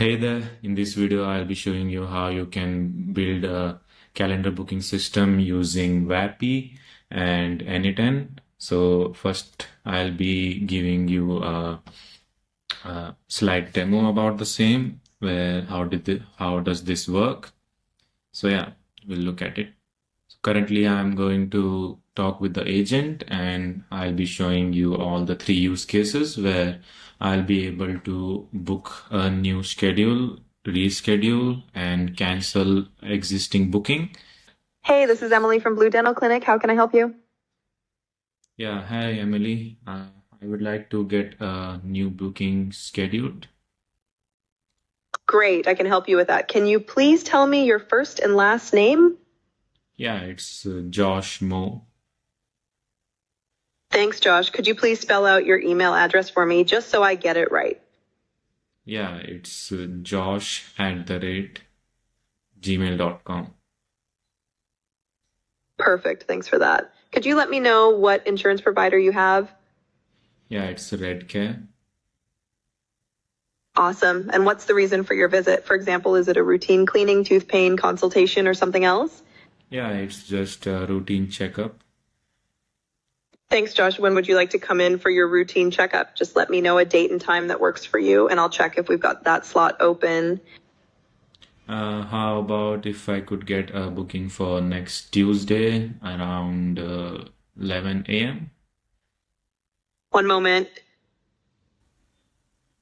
Hey there, in this video I'll be showing you how you can build a calendar booking system using Vapi and n8n. So first I'll be giving you a slide demo about the same, where how does this work. So yeah, we'll look at it. So currently I'm going to talk with the agent and I'll be showing you all the three use cases where I'll be able to book a new schedule, reschedule, and cancel existing booking. Hey, this is Emily from Blue Dental Clinic. How can I help you? Yeah, hi Emily. I would like to get a new booking scheduled. Great, I can help you with that. Can you please tell me your first and last name? Yeah, it's Josh Mo. Thanks, Josh. Could you please spell out your email address for me just so I get it right? Yeah, it's josh@gmail.com. Perfect, thanks for that. Could you let me know what insurance provider you have? Yeah, it's Redcare. Awesome. And what's the reason for your visit? For example, is it a routine cleaning, tooth pain, consultation, or something else? Yeah, it's just a routine checkup. Thanks, Josh. When would you like to come in for your routine checkup? Just let me know a date and time that works for you, and I'll check if we've got that slot open. How about if I could get a booking for next Tuesday around 11 a.m.? One moment.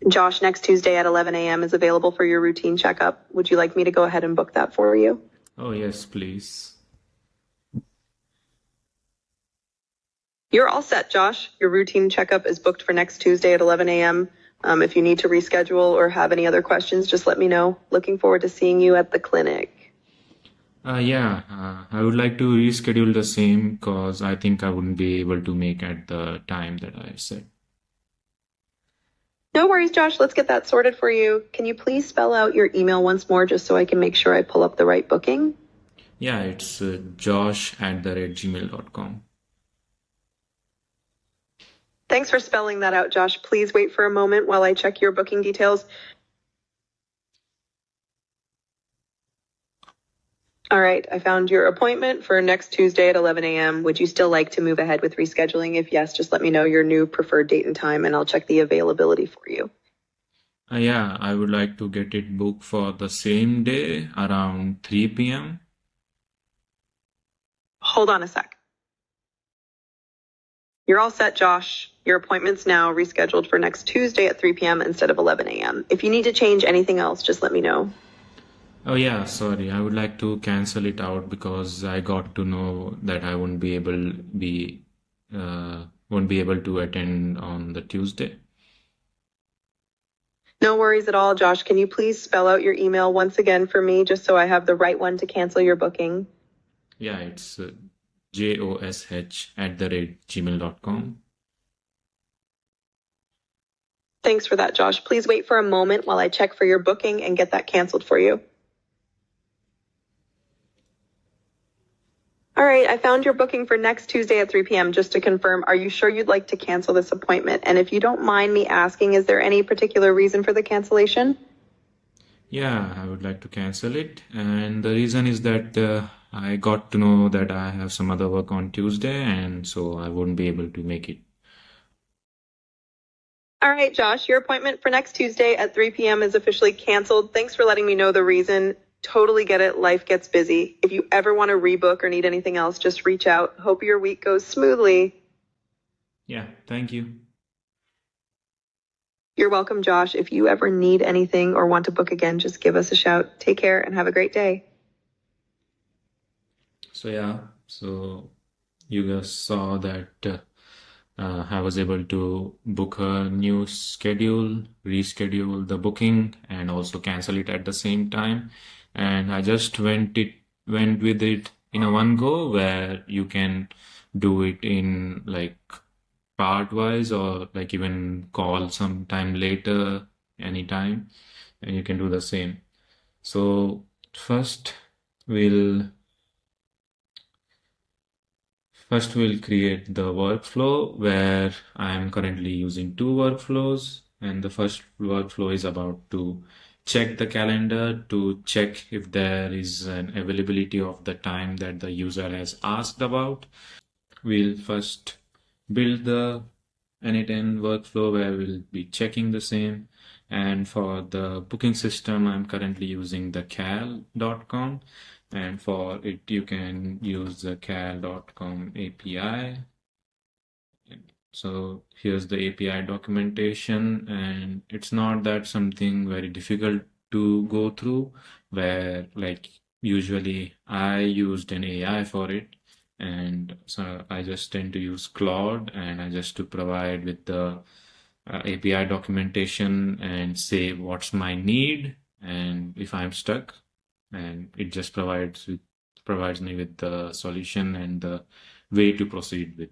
Josh, next Tuesday at 11 a.m. is available for your routine checkup. Would you like me to go ahead and book that for you? Oh, yes, please. You're all set, Josh. Your routine checkup is booked for next Tuesday at 11 a.m. If you need to reschedule or have any other questions, just let me know. Looking forward to seeing you at the clinic. I would like to reschedule the same because I think I wouldn't be able to make at the time that I said. No worries, Josh. Let's get that sorted for you. Can you please spell out your email once more just so I can make sure I pull up the right booking? Yeah, it's josh@gmail.com. Thanks for spelling that out, Josh. Please wait for a moment while I check your booking details. All right, I found your appointment for next Tuesday at 11 a.m. Would you still like to move ahead with rescheduling? If yes, just let me know your new preferred date and time and I'll check the availability for you. Yeah, I would like to get it booked for the same day around 3 p.m. Hold on a sec. You're all set, Josh. Your appointment's now rescheduled for next Tuesday at 3 p.m. instead of 11 a.m. If you need to change anything else, just let me know. Oh yeah, sorry. I would like to cancel it out because I got to know that I won't be able to attend on the Tuesday. No worries at all, Josh. Can you please spell out your email once again for me just so I have the right one to cancel your booking? Yeah, it's josh@gmail.com. Thanks for that, Josh. Please wait for a moment while I check for your booking and get that canceled for you. All right, I found your booking for next Tuesday at 3 p.m. Just to confirm, are you sure you'd like to cancel this appointment? And if you don't mind me asking, is there any particular reason for the cancellation? Yeah, I would like to cancel it. And the reason is that I got to know that I have some other work on Tuesday, and so I won't be able to make it. All right, Josh, your appointment for next Tuesday at 3 p.m. is officially canceled. Thanks for letting me know the reason. Totally get it. Life gets busy. If you ever want to rebook or need anything else, just reach out. Hope your week goes smoothly. Yeah, thank you. You're welcome, Josh. If you ever need anything or want to book again, just give us a shout. Take care and have a great day. So you guys saw that I was able to book a new schedule, reschedule the booking, and also cancel it at the same time. And I just went with it in a one go, where you can do it in like part wise, or like even call sometime later anytime, and you can do the same. So first we'll create the workflow, where I am currently using two workflows, and the first workflow is about to check the calendar to check if there is an availability of the time that the user has asked about. We'll first build the n8n workflow where we'll be checking the same. And for the booking system, I'm currently using the cal.com. And for it, you can use the cal.com API. So here's the API documentation, and it's not that something very difficult to go through, where like usually I used an AI for it, and so I just tend to use Claude, and I just to provide with the API documentation and say what's my need, and if I'm stuck, and it just provides me with the solution and the way to proceed with.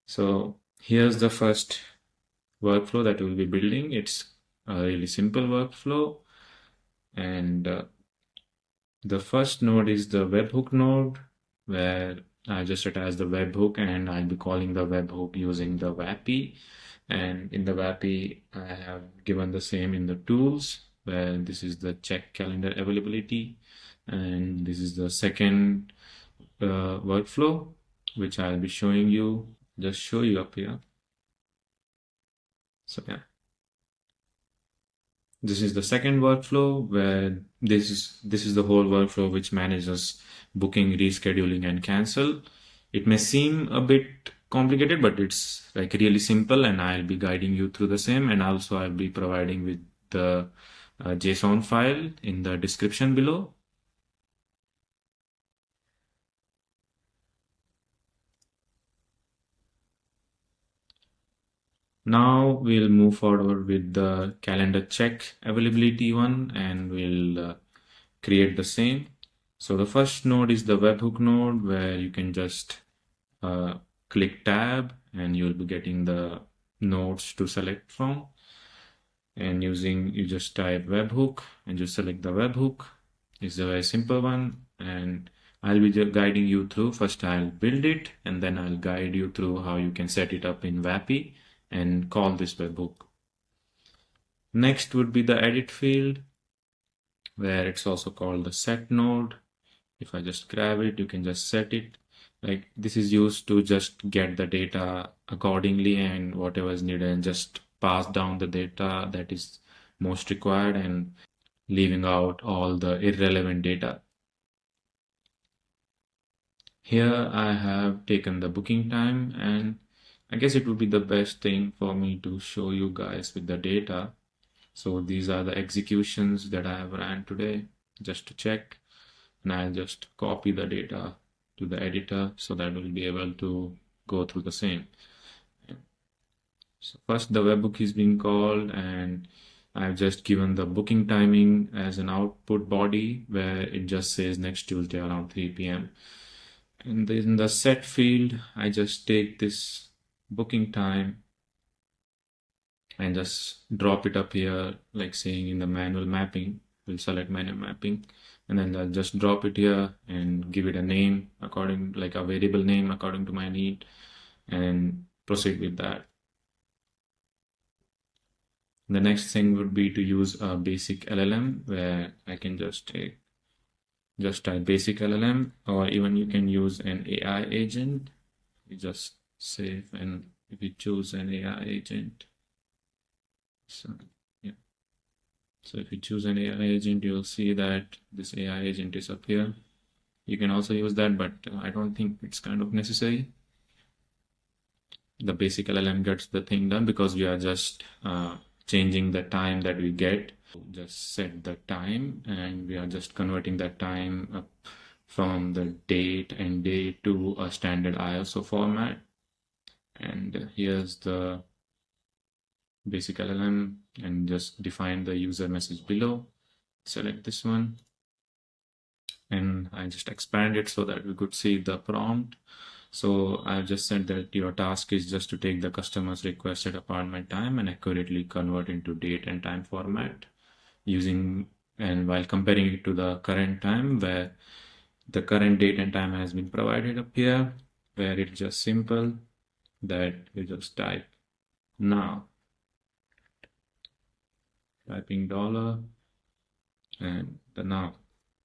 So here's the first workflow that we'll be building. It's a really simple workflow, and the first node is the webhook node, where I just attach the webhook, and I'll be calling the webhook using the Vapi. And in the Vapi, I have given the same in the tools, where this is the check calendar availability, and this is the second workflow, which I'll be showing you. Just show you up here. So yeah. This is the second workflow where this is the whole workflow which manages booking, rescheduling, and cancel. It may seem a bit complicated, but it's like really simple, and I'll be guiding you through the same, and also I'll be providing with the JSON file in the description below. Now we'll move forward with the calendar check availability one, and we'll create the same. So the first node is the webhook node, where you can just click tab and you'll be getting the nodes to select from. And you just type webhook and just select the webhook. It's a very simple one, and I'll be guiding you through. First I'll build it, and then I'll guide you through how you can set it up in Vapi and call this webhook. Next would be the edit field, where it's also called the set node. If I just grab it, you can just set it. Like this is used to just get the data accordingly and whatever is needed, and just pass down the data that is most required and leaving out all the irrelevant data. Here I have taken the booking time, and I guess it would be the best thing for me to show you guys with the data. So these are the executions that I have ran today just to check, and I'll just copy the data to the editor so that we'll be able to go through the same. So first the webhook is being called, and I've just given the booking timing as an output body, where it just says next Tuesday around 3 p.m. And in the set field, I just take this booking time and just drop it up here, like saying in the manual mapping. We'll select manual mapping, and then I'll just drop it here and give it a name according, like a variable name according to my need, and proceed with that. The next thing would be to use a basic LLM, where I can just type basic LLM, or even you can use an AI agent. You just save, and if you choose an AI agent, so yeah. So if you choose an AI agent, you'll see that this AI agent is up here. You can also use that, but I don't think it's kind of necessary. The basic LLM gets the thing done because we are just changing the time that we get. Just set the time, and we are just converting that time up from the date and day to a standard ISO format. And here's the basic LLM, and just define the user message below. Select this one, and I just expand it so that we could see the prompt. So I've just said that your task is just to take the customer's requested appointment time and accurately convert into date and time format using, and while comparing it to the current time, where the current date and time has been provided up here, where it's just simple that you just type now. typing dollar and the now.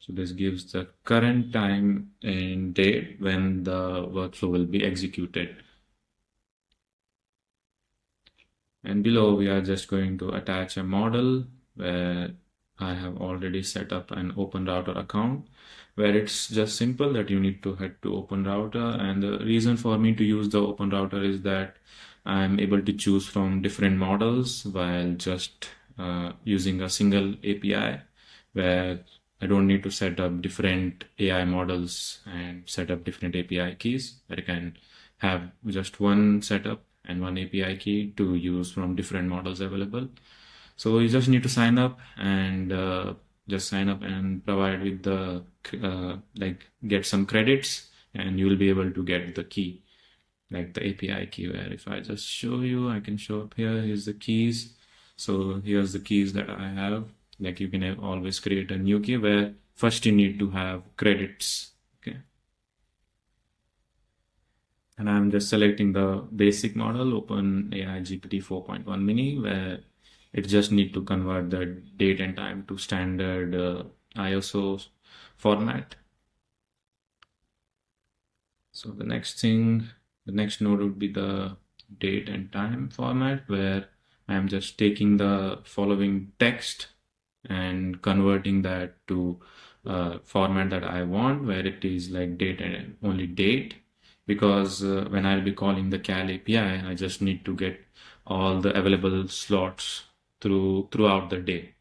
So this gives the current time and date when the workflow will be executed. And below we are just going to attach a model where I have already set up an open router account, where it's just simple that you need to head to open router. And the reason for me to use the open router is that I'm able to choose from different models while just using a single API, where I don't need to set up different AI models and set up different API keys. I can have just one setup and one API key to use from different models available. So you just need to sign up and just sign up and provide with the like get some credits, and you will be able to get the key, like the API key. Where if I just show you, I can show up here. Here's the keys. So here's the keys that I have. Like you can always create a new key where first you need to have credits. Okay. And I'm just selecting the basic model, OpenAI GPT 4.1 mini, where it just need to convert the date and time to standard ISO format. So the next node would be the date and time format, where I'm just taking the following text and converting that to format that I want, where it is like date and only date, because when I'll be calling the cal API, I just need to get all the available slots throughout the day.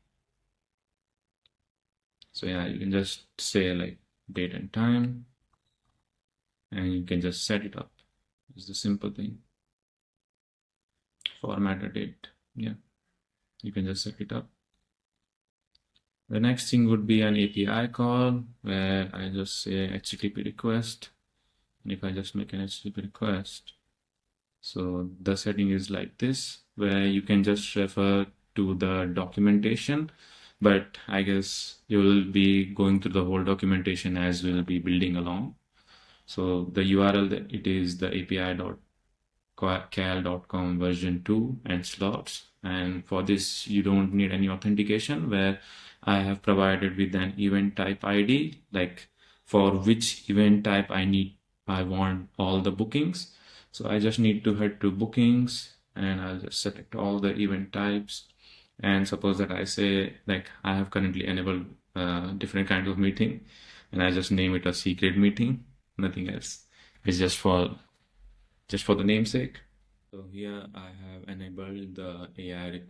So yeah, you can just say like date and time, and you can just set it up. It's the simple thing. Format a date. Yeah, you can just set it up. The next thing would be an API call, where I just say HTTP request. And if I just make an HTTP request, so the setting is like this, where you can just refer to the documentation, but I guess you will be going through the whole documentation as we'll be building along. So the URL, it is the api.cal.com version 2 and slots. And for this, you don't need any authentication, where I have provided with an event type ID, like for which event type I want all the bookings. So I just need to head to bookings, and I'll just select all the event types. And suppose that I say like I have currently enabled different kinds of meeting, and I just name it a secret meeting, nothing else. It's just for the namesake. So here I have enabled the AI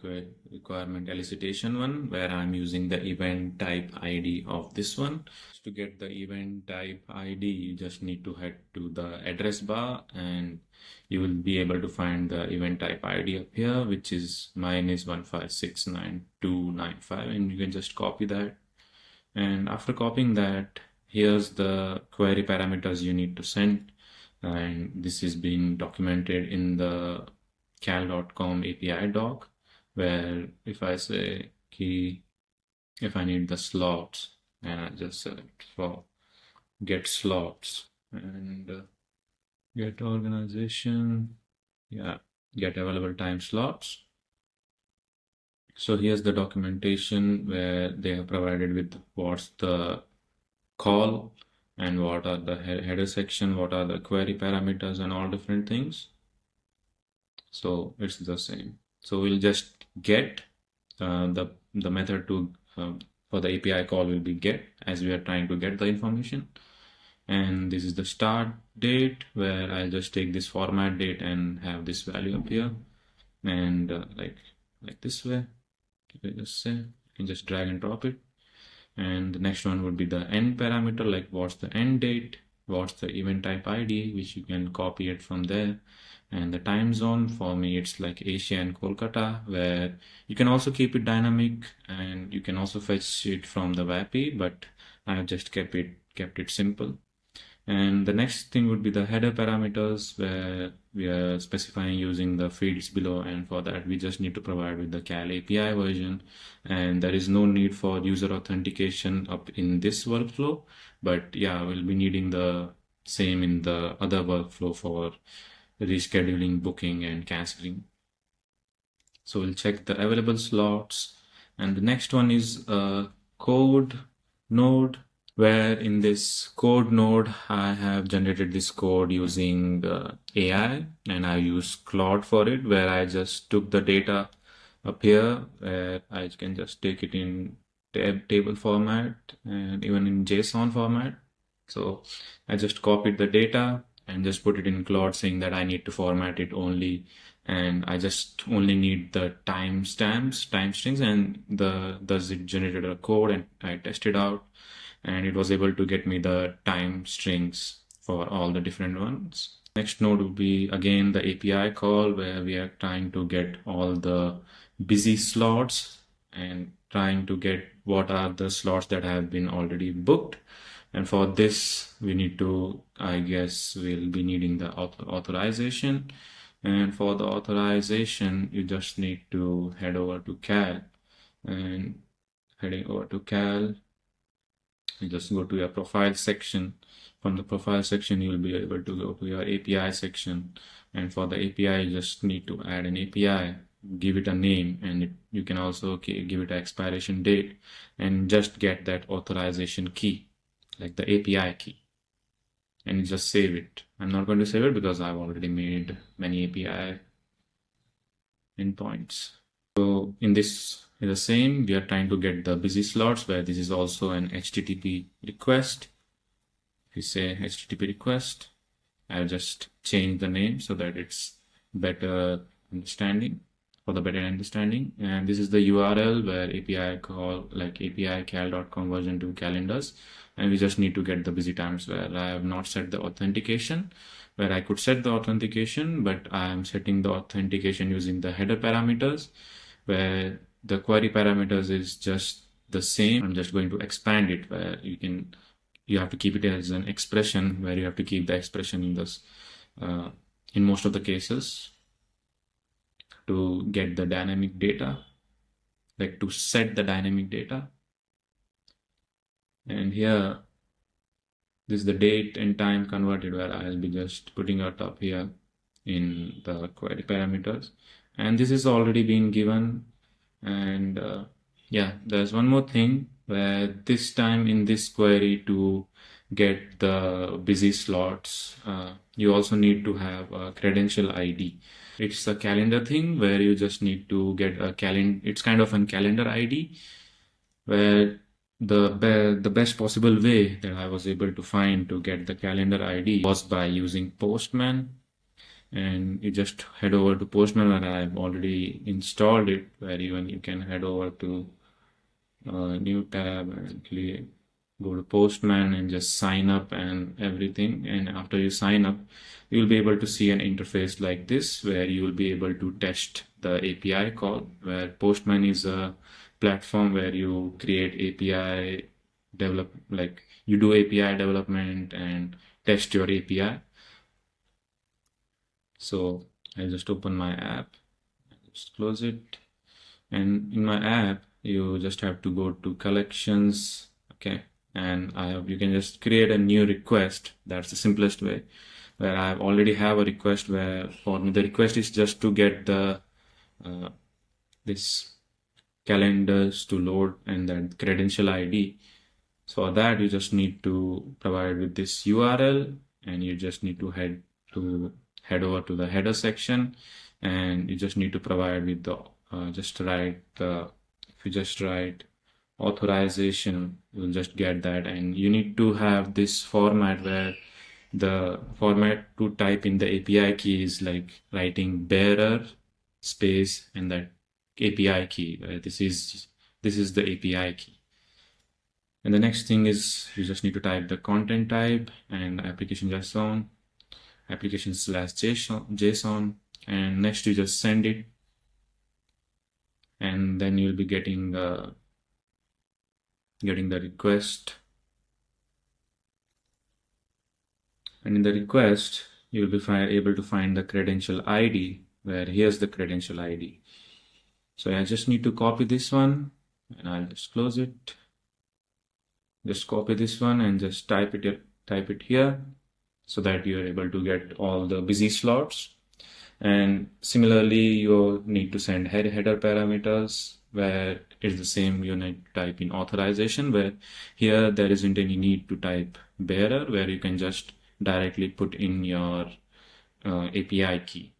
requirement elicitation one, where I'm using the event type ID of this one. To get the event type ID, you just need to head to the address bar, and you will be able to find the event type ID up here, which is mine is 1569295, and you can just copy that. And after copying that, here's the query parameters you need to send. And this is being documented in the cal.com API doc, where if I say key, if I need the slots, and I just select for get slots and get organization, yeah, get available time slots. So here's the documentation where they have provided with what's the call and what are the header section, what are the query parameters, and all different things. So it's the same. So we'll just get the method to for the API call will be get, as we are trying to get the information. And this is the start date, where I'll just take this format date and have this value up here, and like this way. You can just say, you can just drag and drop it. And the next one would be the end parameter, like what's the end date, what's the event type ID, which you can copy it from there. And the time zone, for me it's like Asia and Kolkata, where you can also keep it dynamic, and you can also fetch it from the Vapi, but I have just kept it simple. And the next thing would be the header parameters, where we are specifying using the fields below, and for that we just need to provide with the cal API version, and there is no need for user authentication up in this workflow, but yeah, we'll be needing the same in the other workflow for rescheduling, booking, and canceling. So we'll check the available slots, And the next one is a code node, where in this code node, I have generated this code using AI, and I use Claude for it, where I just took the data up here, where I can just take it in table format and even in JSON format. So I just copied the data and just put it in Claude, saying that I need to format it only, and I just only need the timestamps, time strings, and thus it generated a code, and I tested out, and it was able to get me the time strings for all the different ones. Next node would be again the API call, where we are trying to get all the busy slots and trying to get what are the slots that have been already booked. And for this, we need to, I guess, we'll be needing the authorization. And for the authorization, you just need to head over to Cal. And heading over to Cal, you just go to your profile section. From the profile section, you'll be able to go to your API section. And for the API, you just need to add an API, give it a name, and you can also give it an expiration date, and just get that authorization key, like the API key, and you just save it. I'm not going to save it because I've already made many API endpoints. So in this is the same, we are trying to get the busy slots, where this is also an HTTP request. If you say HTTP request, I'll just change the name so that it's better understanding, for the better understanding. And this is the URL where API call, like api-cal.com version 2 calendars. And we just need to get the busy times, where I have not set the authentication, where I could set the authentication, but I am setting the authentication using the header parameters, where the query parameters is just the same. I'm just going to expand it, where you have to keep it as an expression, where you have to keep the expression in this in most of the cases to get the dynamic data, like to set the dynamic data. And here, this is the date and time converted, where I'll be just putting it up here in the query parameters. And this is already being given. And yeah, there's one more thing, where this time in this query, to get the busy slots, you also need to have a credential ID. It's a calendar thing, where you just need to get a calendar. It's kind of a calendar ID, where the best possible way that I was able to find to get the calendar ID was by using Postman. And you just head over to Postman, and I've already installed it, where even you can head over to a new tab and go to Postman and just sign up and everything. And after you sign up, you'll be able to see an interface like this, where you will be able to test the API call, where Postman is a platform where you create API like you do API development and test your API. So I'll just open my app, just close it. And in my app, you just have to go to collections. Okay. And you can just create a new request. That's the simplest way, where I already have a request, where for me, the request is just to get the, this calendars to load and then credential ID. So for that, you just need to provide with this URL, and you just need to head over to the header section, and you just need to provide with the if you just write authorization, you'll just get that. And you need to have this format, where the format to type in the API key is like writing bearer space and that API key. This is the API key. And the next thing is, you just need to type the content type and application/JSON, application/JSON, and next you just send it, and then you'll be getting the request. And in the request, you'll be able to find the credential ID, where here's the credential ID. So I just need to copy this one, and I'll just close it. Just copy this one and just type it here, so that you're able to get all the busy slots. And similarly, you need to send header parameters, where it's the same you need to type in authorization, where here there isn't any need to type bearer, where you can just directly put in your API key.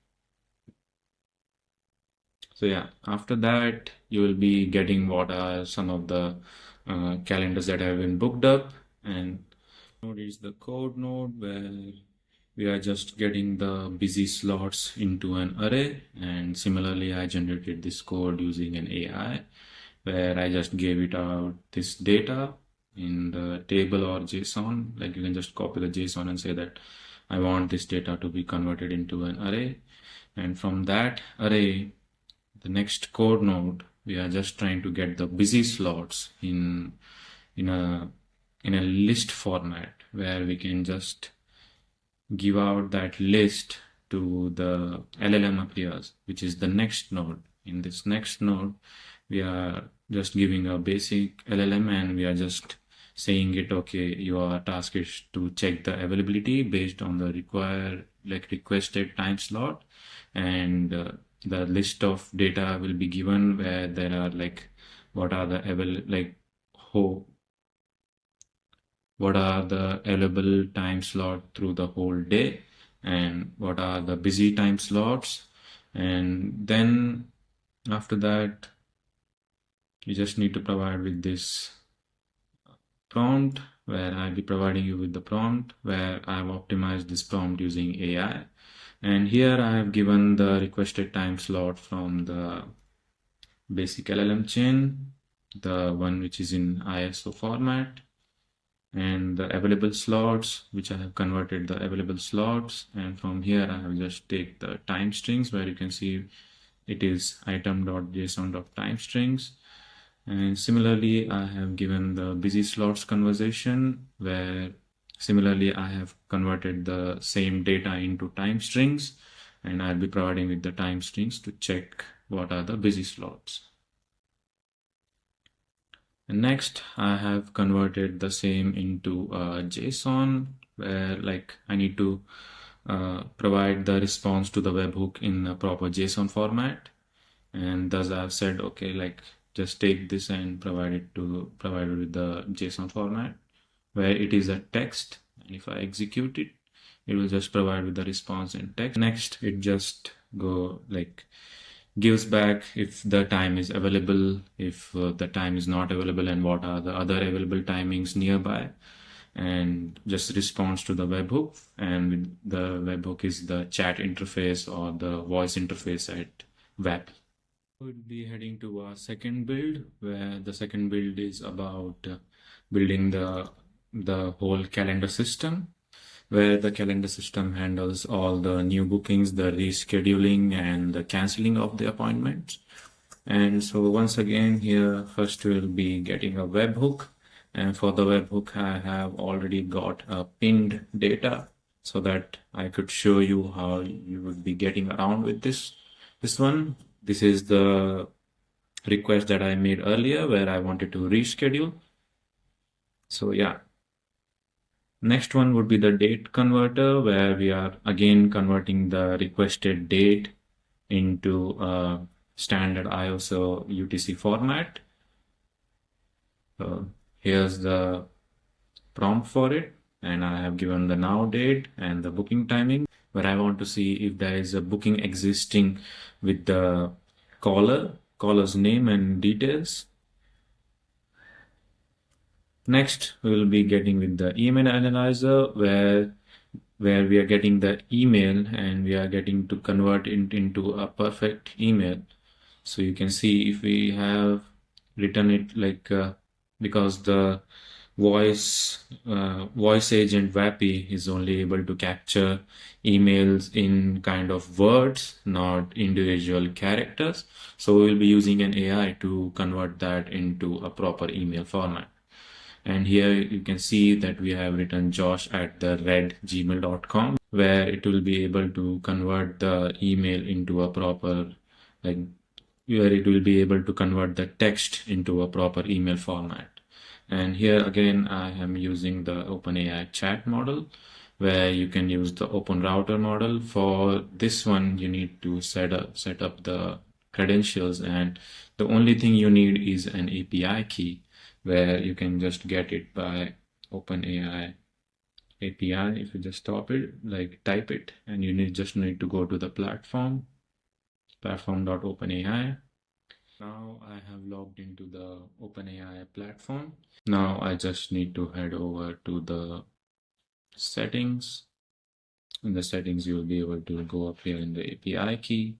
So yeah, after that, you will be getting what are some of the calendars that have been booked up. And node is the code node where we are just getting the busy slots into an array. And similarly, I generated this code using an AI where I just gave it out this data in the table or JSON. Like you can just copy the JSON and say that I want this data to be converted into an array. And from that array, the next code node, we are just trying to get the busy slots in a list format where we can just give out that list to the LLM appears, which is the next node. In this next node, we are just giving a basic LLM and we are just saying it, okay, your task is to check the availability based on the requested time slot, and the list of data will be given where there are like what are the available time slot through the whole day and what are the busy time slots. And then after that, you just need to provide with this prompt, where I'll be providing you with the prompt where I've optimized this prompt using AI. And here I have given the requested time slot from the basic LLM chain, the one which is in ISO format, and the available slots, which I have converted the available slots. And from here, I have just take the time strings where you can see it is item.json.time strings. And similarly, I have given the busy slots conversation where similarly, I have converted the same data into time strings, and I'll be providing with the time strings to check what are the busy slots. And next, I have converted the same into JSON, where like I need to provide the response to the webhook in a proper JSON format. And thus I've said, okay, like just take this and provide it with the JSON format where it is a text. And if I execute it, it will just provide with the response in text. Next, it just gives back if the time is available, if the time is not available, and what are the other available timings nearby, and just responds to the webhook. And the webhook is the chat interface or the voice interface at Vapi. We'll be heading to our second build, where the second build is about building the whole calendar system, where the calendar system handles all the new bookings, the rescheduling, and the canceling of the appointments. And so once again here, first we'll be getting a webhook. And for the webhook, I have already got a pinned data so that I could show you how you would be getting around with this one. This is the request that I made earlier where I wanted to reschedule. So yeah. Next one would be the date converter, where we are again converting the requested date into a standard ISO UTC format. So here's the prompt for it, and I have given the now date and the booking timing, where I want to see if there is a booking existing with the caller's name and details. Next, we will be getting with the email analyzer, where we are getting the email and we are getting to convert it into a perfect email. So you can see if we have written it because the voice agent Vapi is only able to capture emails in kind of words, not individual characters. So we'll be using an AI to convert that into a proper email format. And here you can see that we have written josh@gmail.com, where it will be able to convert the email into a proper, where it will be able to convert the text into a proper email format. And here again, I am using the OpenAI chat model, where you can use the open router model. For this one, you need to set up the credentials, and The only thing you need is an API key where you can just get it by OpenAI API. If you just type it, and you just need to go to the platform.openai. Now I have logged into the OpenAI platform. Now I just need to head over to the settings. In the settings, you'll be able to go up here in the API key.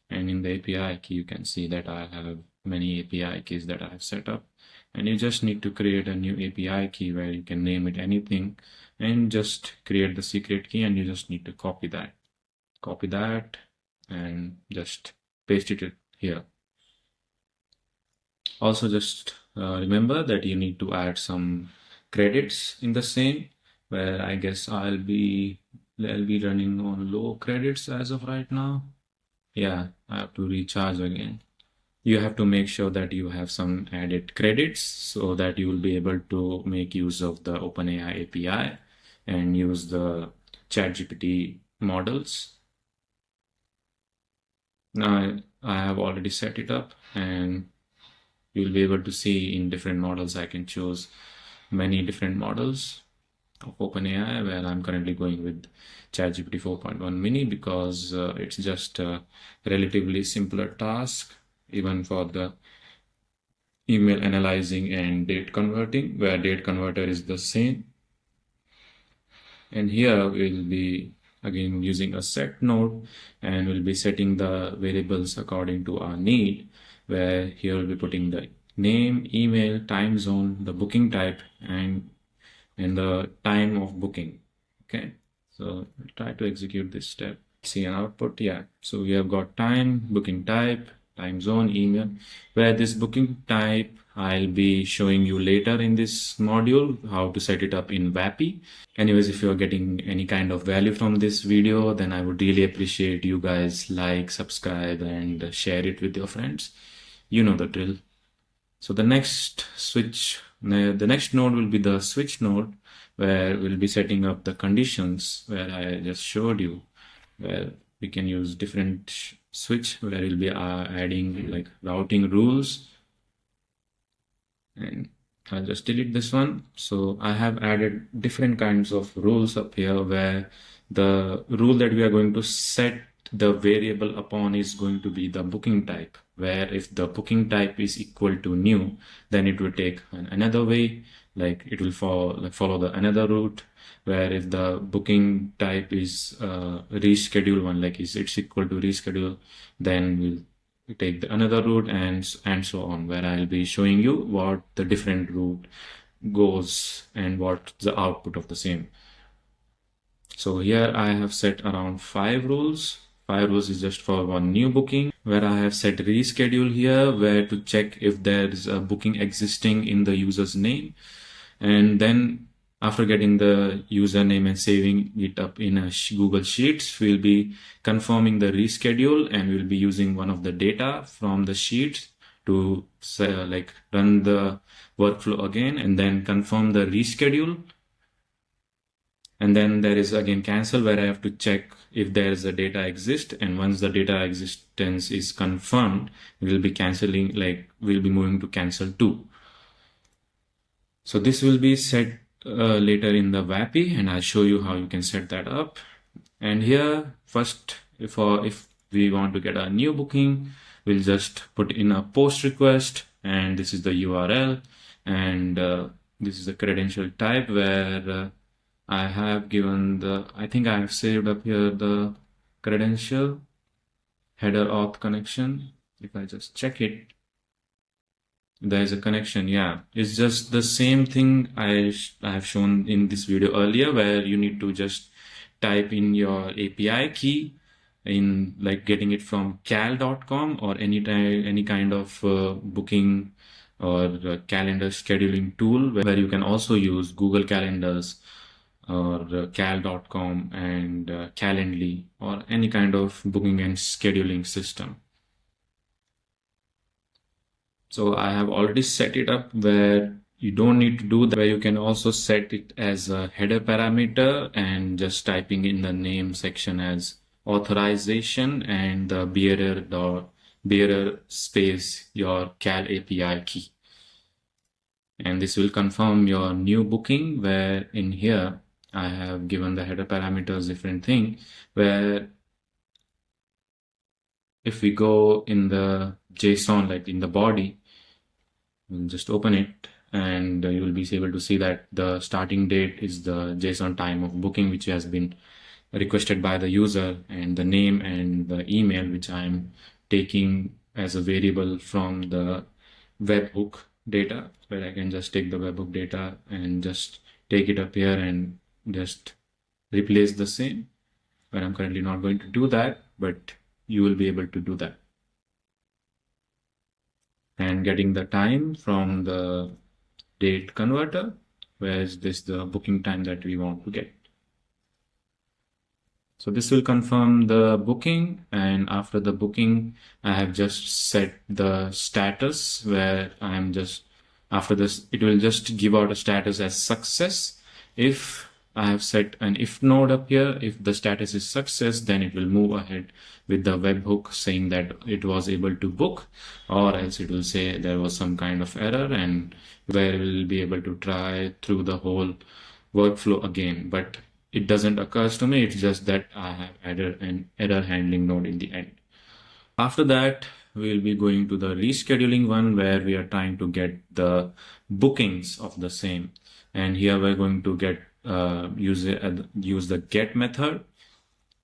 And in the API key, you can see that I have many API keys that I have set up. And you just need to create a new API key where you can name it anything and just create the secret key, and you just need to copy that. Copy that and just paste it here. Also, just remember that you need to add some credits in the same, where I guess I'll be running on low credits as of right now. Yeah, I have to recharge again. You have to make sure that you have some added credits so that you will be able to make use of the OpenAI API and use the ChatGPT models. Now I have already set it up, and you'll be able to see in different models I can choose many different models of OpenAI, where I'm currently going with ChatGPT 4.1 mini because it's just a relatively simpler task, even for the email analyzing and date converting, where date converter is the same. And here we'll be again using a set node, and we'll be setting the variables according to our need, where here we'll be putting the name, email, time zone, the booking type, and the time of booking. Okay, so I'll try to execute this step. See an output. Yeah, so we have got time, booking type, time zone, email. Where this booking type I'll be showing you later in this module how to set it up in Vapi. Anyways, if you're getting any kind of value from this video, then I would really appreciate you guys like, subscribe, and share it with your friends. You know the drill. So the next node will be the switch node, where we'll be setting up the conditions where I just showed you, where we can use different switch, where we'll be adding like routing rules. And I'll just delete this one. So I have added different kinds of rules up here, where the rule that we are going to set the variable upon is going to be the booking type, where if the booking type is equal to new, then it will take another way, like it will follow the another route, where if the booking type is reschedule one, like it's equal to reschedule, then we'll take the another route, and so on, where I'll be showing you what the different route goes and what the output of the same. So here I have set around 5 rules. 5 rules is just for one new booking, where I have set reschedule here, where to check if there is a booking existing in the user's name. And then after getting the username and saving it up in a Google Sheets, we'll be confirming the reschedule, and we'll be using one of the data from the sheets to run the workflow again and then confirm the reschedule. And then there is again cancel, where I have to check if there is a data exist, and once the data existence is confirmed, we'll be canceling, we'll be moving to cancel 2. So this will be set later in the Vapi, and I'll show you how you can set that up. And here first, if we want to get a new booking, we'll just put in a post request, and this is the URL, and this is the credential type, where I have given I think I have saved up here the credential header auth connection. If I just check it, there is a connection. Yeah, it's just the same thing I have shown in this video earlier, where you need to just type in your API key in getting it from cal.com or any kind of booking or calendar scheduling tool, where you can also use Google Calendars or cal.com and Calendly or any kind of booking and scheduling system. So I have already set it up where you don't need to do that, where you can also set it as a header parameter and just typing in the name section as authorization and the bearer bearer space your Cal API key. And this will confirm your new booking, where in here I have given the header parameters different thing, where if we go in the JSON, like in the body, we'll just open it and you will be able to see that the starting date is the JSON time of booking, which has been requested by the user, and the name and the email, which I'm taking as a variable from the webhook data, where I can just take the webhook data and just take it up here and just replace the same, but I'm currently not going to do that, but you will be able to do that. And getting the time from the date converter, where is this the booking time that we want to get. So this will confirm the booking, and after the booking, I have just set the status where I'm just, after this, it will just give out a status as success. If I have set an if node up here, if the status is success, then it will move ahead with the webhook saying that it was able to book, or else it will say there was some kind of error, and where we'll be able to try through the whole workflow again. But it doesn't occur to me, it's just that I have added an error handling node in the end. After that, we'll be going to the rescheduling one, where we are trying to get the bookings of the same. And here we're going to get use the get method.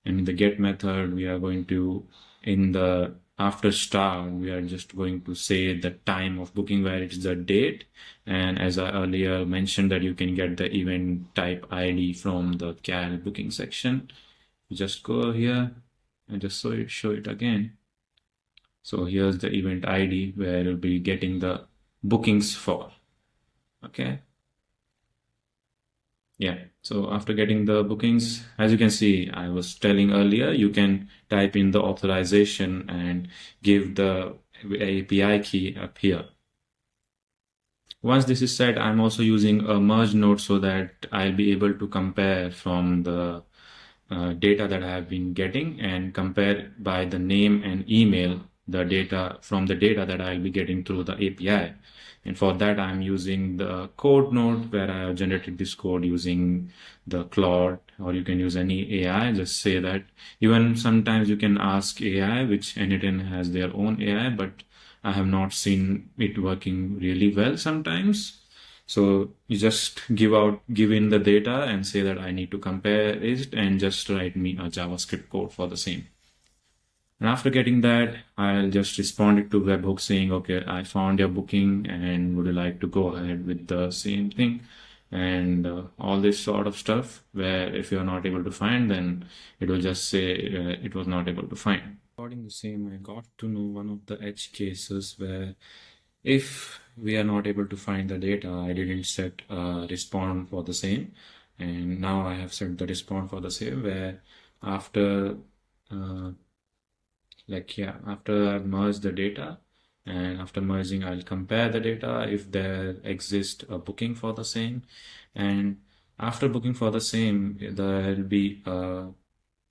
And in the get method, we are going to, in the after star, we are just going to say the time of booking, where it's the date. And as I earlier mentioned, that you can get the event type ID from the Cal booking section. You just go here and just show it again. So here's the event ID where you'll be getting the bookings for. Okay. Yeah, so after getting the bookings, as you can see, I was telling earlier, you can type in the authorization and give the API key up here. Once this is set, I'm also using a merge node so that I'll be able to compare from the data that I have been getting, and compare by the name and email the data from the data that I'll be getting through the API. And for that, I'm using the code node, where I have generated this code using the Claude, or you can use any AI. Just say that. Even sometimes you can ask AI, which n8n has their own AI, but I have not seen it working really well sometimes. So you just give in the data and say that I need to compare it, and just write me a JavaScript code for the same. And after getting that, I'll just respond it to webhook saying, okay, I found your booking and would you like to go ahead with the same thing, and all this sort of stuff, where if you're not able to find, then it will just say it was not able to find. Regarding the same, I got to know one of the edge cases where if we are not able to find the data, I didn't set respond for the same, and now I have set the respond for the same, where after after I've merged the data, and after merging, I'll compare the data if there exists a booking for the same. And after booking for the same, there will be a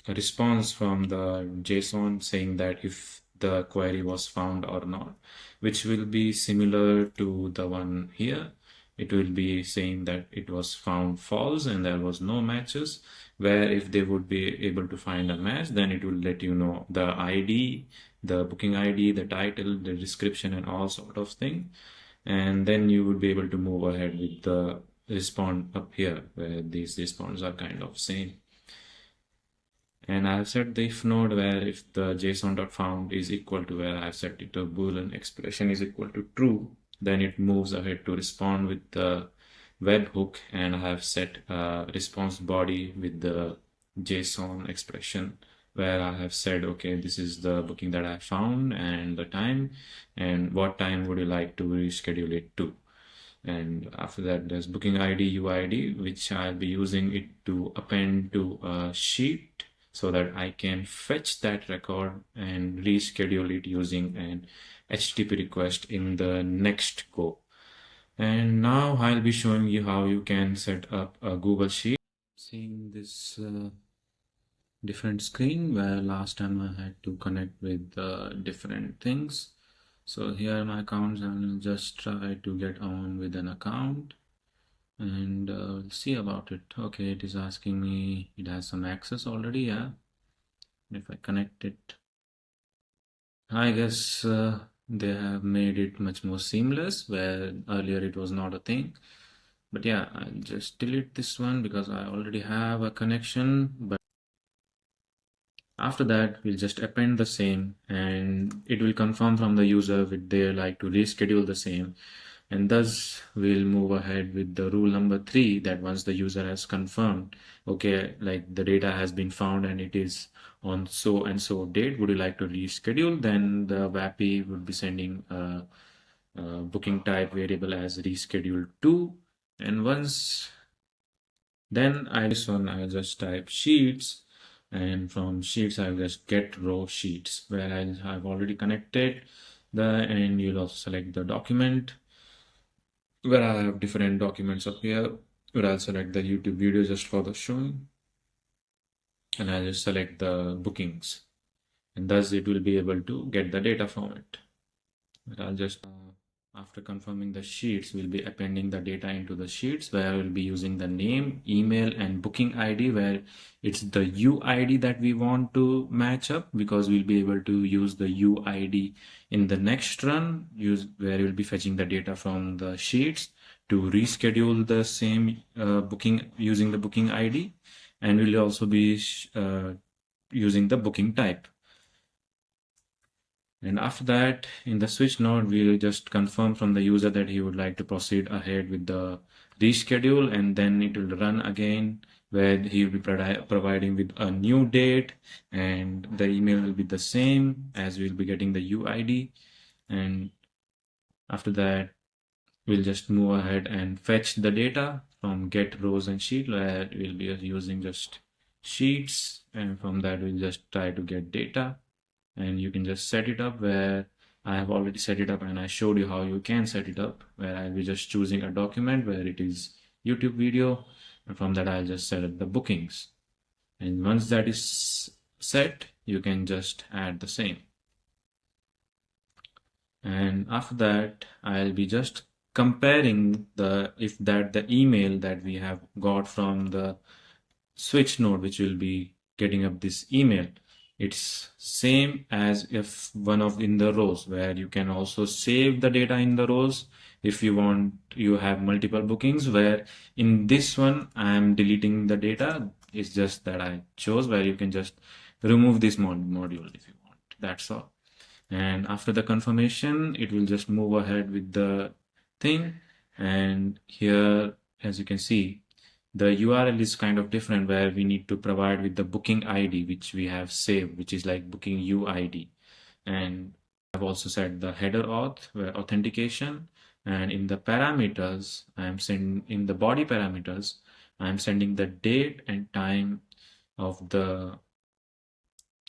response from the JSON saying that if the query was found or not, which will be similar to the one here. It will be saying that it was found false and there was no matches, where if they would be able to find a match, then it will let you know the ID, the booking ID, the title, the description, and all sort of thing. And then you would be able to move ahead with the respond up here, where these responds are kind of same. And I've set the if node, where if the JSON.found is equal to, where I've set it to Boolean expression is equal to true, then it moves ahead to respond with the webhook, and I have set a response body with the JSON expression, where I have said, okay, this is the booking that I found and the time, and what time would you like to reschedule it to. And after that, there's booking ID, UID, which I'll be using it to append to a sheet, so that I can fetch that record and reschedule it using an HTTP request in the next go. And now I'll be showing you how you can set up a Google Sheet. Seeing this different screen where last time I had to connect with different things. So here are my accounts. I will just try to get on with an account and we'll see about it. Okay, it is asking me, it has some access already, yeah. If I connect it, I guess they have made it much more seamless where earlier it was not a thing. But yeah, I'll just delete this one because I already have a connection. But after that, we'll just append the same and it will confirm from the user if they like to reschedule the same. And thus we'll move ahead with the rule number 3, that once the user has confirmed, okay, like the data has been found and it is on so and so date, would you like to reschedule? Then the Vapi would be sending a booking type variable as rescheduled to. And once then this one I'll just type sheets, and from sheets I'll just get row sheets where I've already connected and you'll also select the document where I have different documents up here where I'll select the YouTube video just for the showing and I'll just select the bookings and thus it will be able to get the data from it. But I'll just after confirming the sheets, we'll be appending the data into the sheets where we'll be using the name, email, and booking ID where it's the UID that we want to match up because we'll be able to use the UID in the next run, where we'll be fetching the data from the sheets to reschedule the same booking using the booking ID, and we'll also be using the booking type. And after that, in the switch node, we'll just confirm from the user that he would like to proceed ahead with the reschedule, and then it will run again where he will be providing with a new date, and the email will be the same as we'll be getting the UID. And after that, we'll just move ahead and fetch the data from get rows and sheet where we'll be using just sheets, and from that we'll just try to get data. And you can just set it up where I have already set it up and I showed you how you can set it up where I'll be just choosing a document where it is YouTube video, and from that I'll just set up the bookings, and once that is set you can just add the same. And after that I'll be just comparing the email that we have got from the switch node, which will be getting up this email, it's same as if one of in the rows where you can also save the data in the rows if you want. You have multiple bookings where in this one I am deleting the data. It's just that I chose where you can just remove this module if you want. That's all. And after the confirmation it will just move ahead with the thing, and here as you can see the URL is kind of different where we need to provide with the booking ID which we have saved, which is like booking UID. And I've also set the header auth where authentication, and in the parameters in the body parameters I'm sending the date and time of the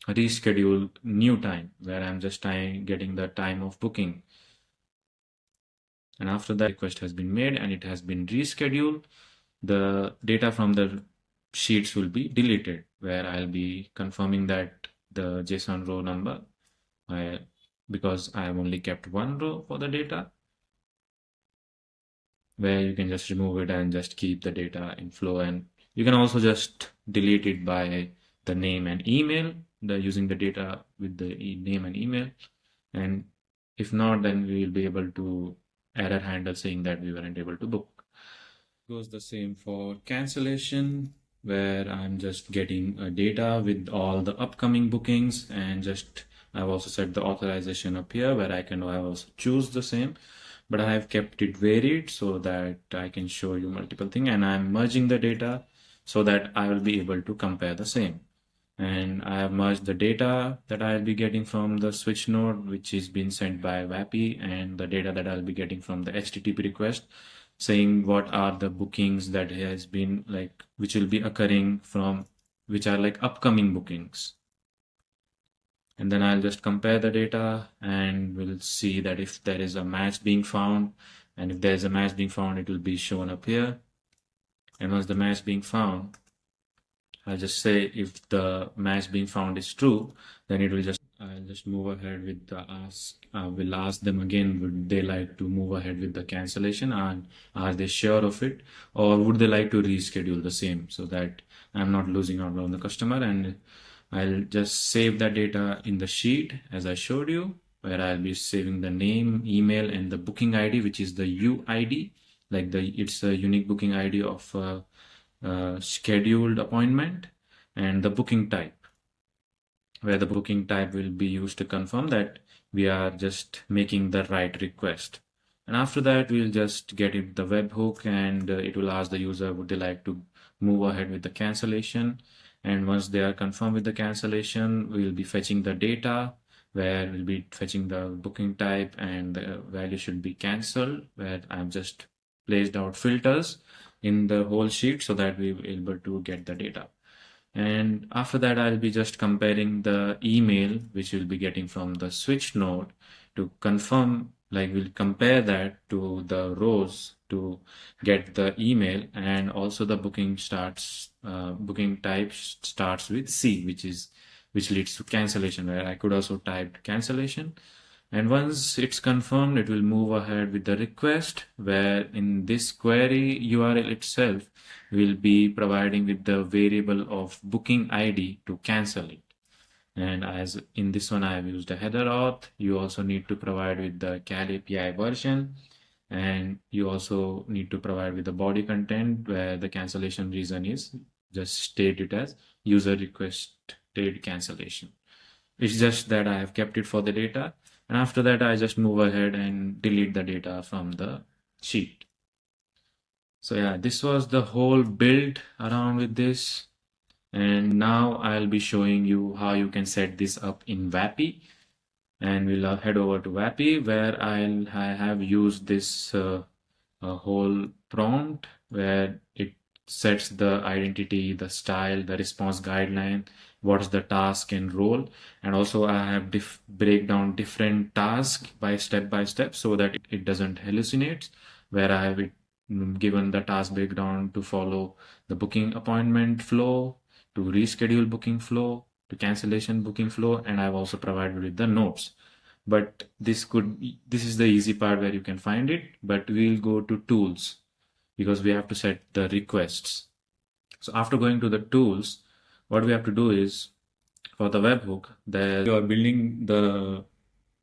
reschedule new time where I'm just getting the time of booking. And after that request has been made and it has been rescheduled, the data from the sheets will be deleted where I'll be confirming that the JSON row number because I have only kept one row for the data, where you can just remove it and just keep the data in flow. And you can also just delete it by the name and email, using the data with the name and email. And if not, then we will be able to error handle saying that we weren't able to book. Goes the same for cancellation, where I'm just getting data with all the upcoming bookings, and just I've also set the authorization up here where I also choose the same, but I have kept it varied so that I can show you multiple things, and I'm merging the data so that I will be able to compare the same. And I have merged the data that I'll be getting from the switch node, which is being sent by Vapi, and the data that I'll be getting from the HTTP request, saying what are the bookings that has been like, which will be occurring from, which are like upcoming bookings. And then I'll just compare the data and we'll see that if there is a match being found, and if there's a match being found, it will be shown up here. And once the match being found, I'll just say if the match being found is true, then it will just I'll just move ahead with the ask. We'll ask them again, would they like to move ahead with the cancellation and are they sure of it, or would they like to reschedule the same so that I'm not losing out on the customer. And I'll just save that data in the sheet as I showed you, where I'll be saving the name, email, and the booking ID, which is the UID, like it's a unique booking ID of scheduled appointment, and the booking type, where the booking type will be used to confirm that we are just making the right request. And after that, we'll just get it the webhook, and it will ask the user would they like to move ahead with the cancellation. And once they are confirmed with the cancellation, we'll be fetching the data, where we'll be fetching the booking type, and the value should be cancelled, where I'm just placed out filters in the whole sheet so that we will be able to get the data. And after that, I'll be just comparing the email which we'll be getting from the switch node to confirm, like we'll compare that to the rows to get the email. And also the booking type starts with C, which leads to cancellation, where I could also type cancellation. And once it's confirmed, it will move ahead with the request, where in this query URL itself will be providing with the variable of booking ID to cancel it. And as in this one, I have used a header auth. You also need to provide with the Cal API version, and you also need to provide with the body content, where the cancellation reason is just state it as user requested cancellation. It's just that I have kept it for the data. And after that, I just move ahead and delete the data from the sheet. So yeah, this was the whole build around with this. And now I'll be showing you how you can set this up in Vapi. And we'll head over to Vapi, where I have used this whole prompt, where it sets the identity, the style, the response guideline, what's the task and role. And also I have break down different tasks by step so that it doesn't hallucinate, where I have given the task breakdown to follow the booking appointment flow, to reschedule booking flow, to cancellation booking flow, and I've also provided with the notes. But this is the easy part where you can find it, but we'll go to tools because we have to set the requests. So after going to the tools, what we have to do is, for the webhook, that you are building the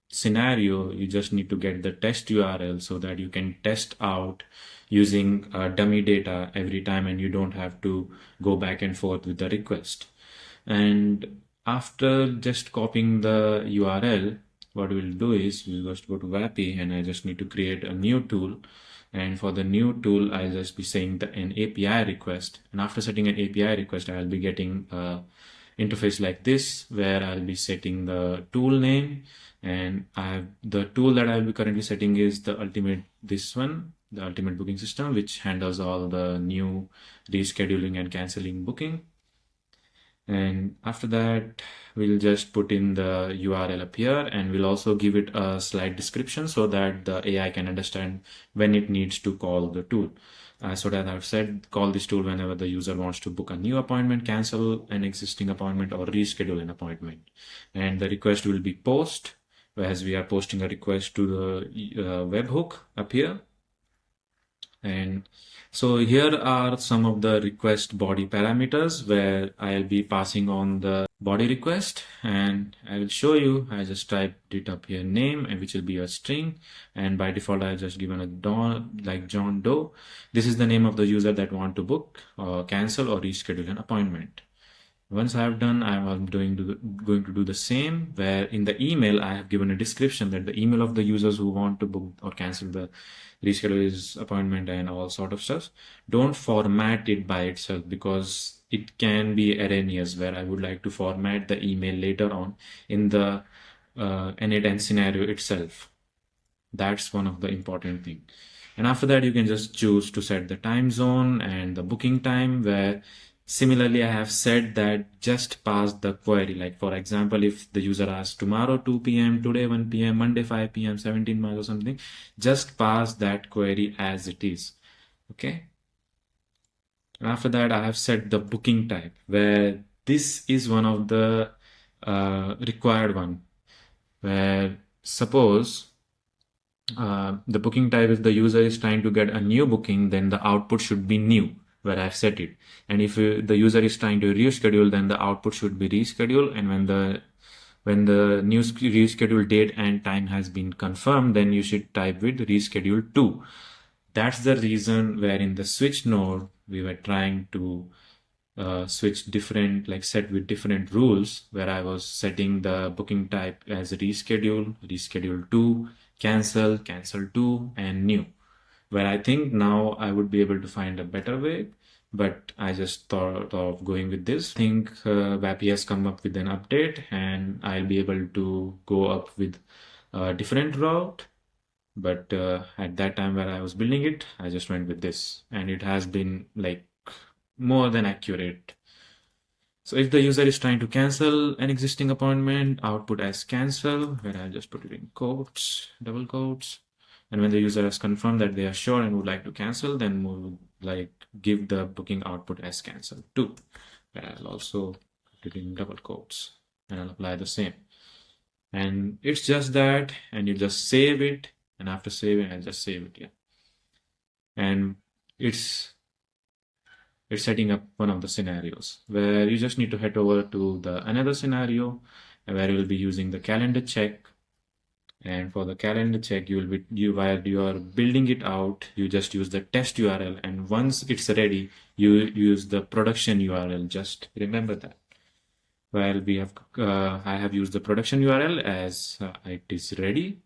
scenario, you just need to get the test URL so that you can test out using dummy data every time, and you don't have to go back and forth with the request. And after just copying the URL, what we'll do is we'll just go to Vapi, and I just need to create a new tool. And for the new tool, I'll just be saying an API request. And after setting an API request, I'll be getting a interface like this, where I'll be setting the tool name. And the tool that I'll be currently setting is the ultimate booking system, which handles all the new rescheduling and canceling booking. And after that, we'll just put in the URL up here, and we'll also give it a slight description so that the AI can understand when it needs to call the tool. So that I've said, call this tool whenever the user wants to book a new appointment, cancel an existing appointment, or reschedule an appointment. And the request will be post, whereas we are posting a request to the webhook up here. And so here are some of the request body parameters, where I'll be passing on the body request, and I will show you. I just typed it up here, name, and which will be a string, and by default I just given a like John Doe. This is the name of the user that want to book or cancel or reschedule an appointment. Once I have done, I'm going to do the same, where in the email I have given a description that the email of the users who want to book or cancel the reschedule his appointment and all sort of stuff. Don't format it by itself, because it can be erroneous, where I would like to format the email later on in the n8n scenario itself. That's one of the important things. And after that, you can just choose to set the time zone and the booking time, where similarly I have said that just pass the query. Like for example, if the user asks tomorrow 2 p.m., today 1 p.m., Monday 5 p.m., 17 miles or something, just pass that query as it is. Okay. And after that, I have set the booking type, where this is one of the required one, where suppose the booking type, if the user is trying to get a new booking, then the output should be new, where I've set it. And if the user is trying to reschedule, then the output should be reschedule. And when the new reschedule date and time has been confirmed, then you should type with reschedule to. That's the reason where in the switch node we were trying to switch different, like set with different rules, where I was setting the booking type as reschedule, reschedule to, cancel, cancel to, and new. Where I think now I would be able to find a better way, but I just thought of going with this. I think Vapi has come up with an update, and I'll be able to go up with a different route. But at that time where I was building it, I just went with this, and it has been like more than accurate. So if the user is trying to cancel an existing appointment, output as cancel, where I'll just put it in quotes, double quotes. And when the user has confirmed that they are sure and would like to cancel, then we'll like give the booking output as cancel too. Where I'll also put it in double quotes, and I'll apply the same. And it's just that, and you just save it. And after saving, I'll just save it here. And it's setting up one of the scenarios where you just need to head over to the another scenario where you will be using the calendar check. And for the calendar check, while you are building it out, you just use the test URL, and once it's ready, you use the production URL. Just remember that. While I have used the production URL as it is ready,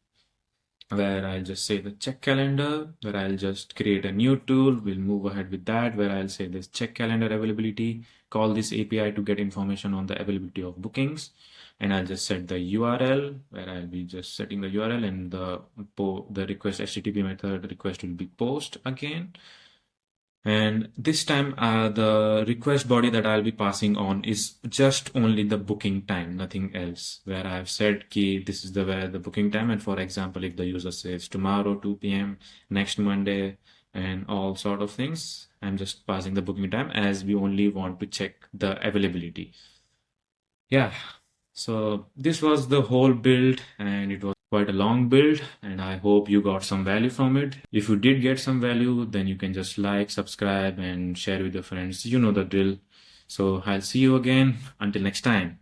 where I'll just say the check calendar, where I'll just create a new tool. We'll move ahead with that, where I'll say this check calendar availability, call this API to get information on the availability of bookings. And I'll just set the URL, where I'll be just setting the URL, and the request HTTP method request will be post again. And this time, the request body that I'll be passing on is just only the booking time, nothing else. Where I've said key, this is where the booking time. And for example, if the user says tomorrow 2 p.m., next Monday, and all sort of things, I'm just passing the booking time, as we only want to check the availability. Yeah. So this was the whole build, and it was quite a long build, and I hope you got some value from it. If you did get some value, then you can just like, subscribe, and share with your friends. You know the drill. So I'll see you again. Until next time.